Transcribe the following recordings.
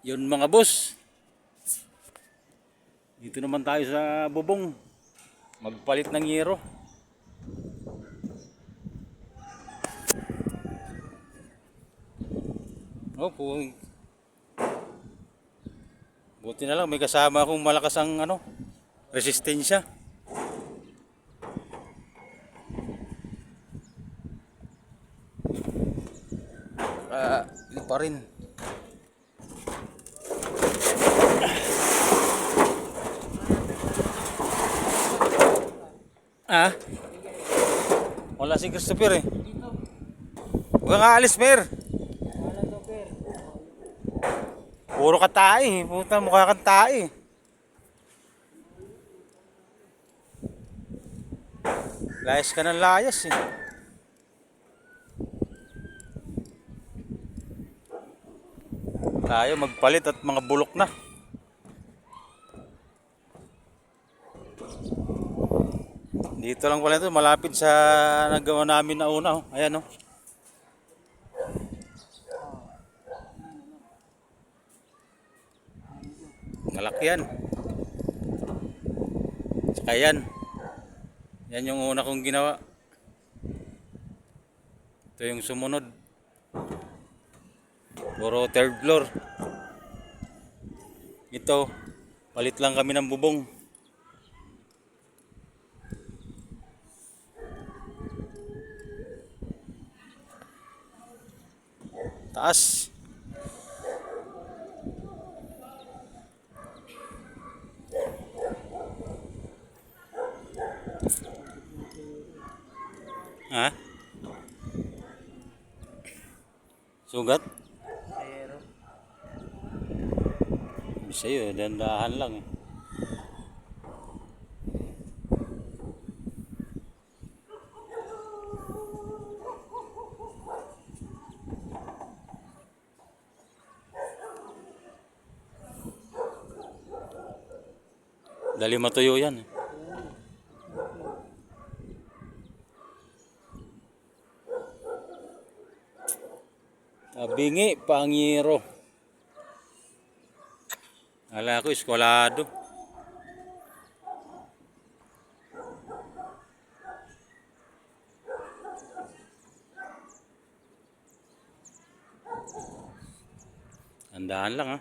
Yun mga boss, dito naman tayo sa bubong magpalit ng yero. Oh, buti na lang may kasama akong malakas ang resistensya. Yun pa rin. Ah? Wala si Christopher eh. Huwag nga alis, Mer. Puro ka tae. Puta, mukha kang tae. Layas ka ng layas eh. Tayo magpalit at mga bulok na. Dito lang pala ito, malapit sa nagawa namin na una. Oh. Ayan oh. Malaki yan. Saka yan. Yan yung una kong ginawa. Ito yung sumunod. Puro third floor. Ito, palit lang kami ng bubong. Taas. Ha? Sugat? Sa'yo, dandahan lang eh. Dali matuyo yan eh. Bingi, pangiro. Ala ko, eskwalado. Tandaan lang ha.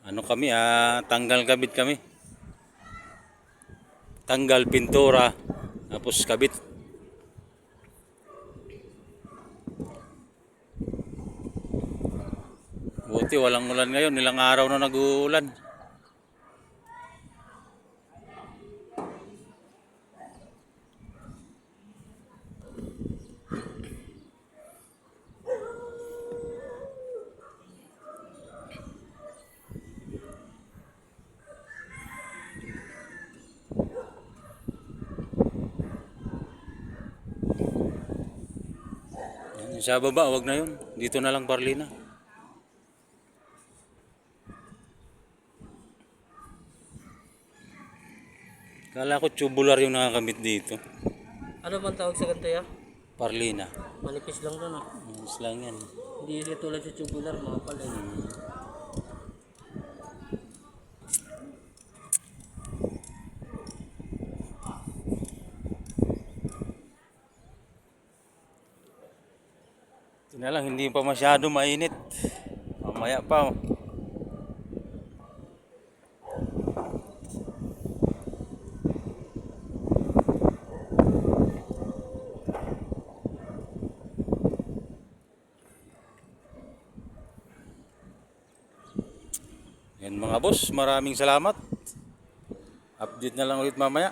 Ano kami tanggal kabit kami. Tanggal pintura, tapos kabit. Buti walang ulan ngayon, ilang araw na nag-uulan. Sa baba, wag na yun. Dito na lang Parlina. Kala ko tubular yung nakakamit dito. Ano bang tawag sa ganito ya? Parlina. Manipis lang to no? Mas lang yan. Hindi sila tulad sa tubular, mga pala. Ito na lang, hindi pa masyado mainit. Mamaya pa. Yan mga boss, maraming salamat. Update na lang ulit mamaya.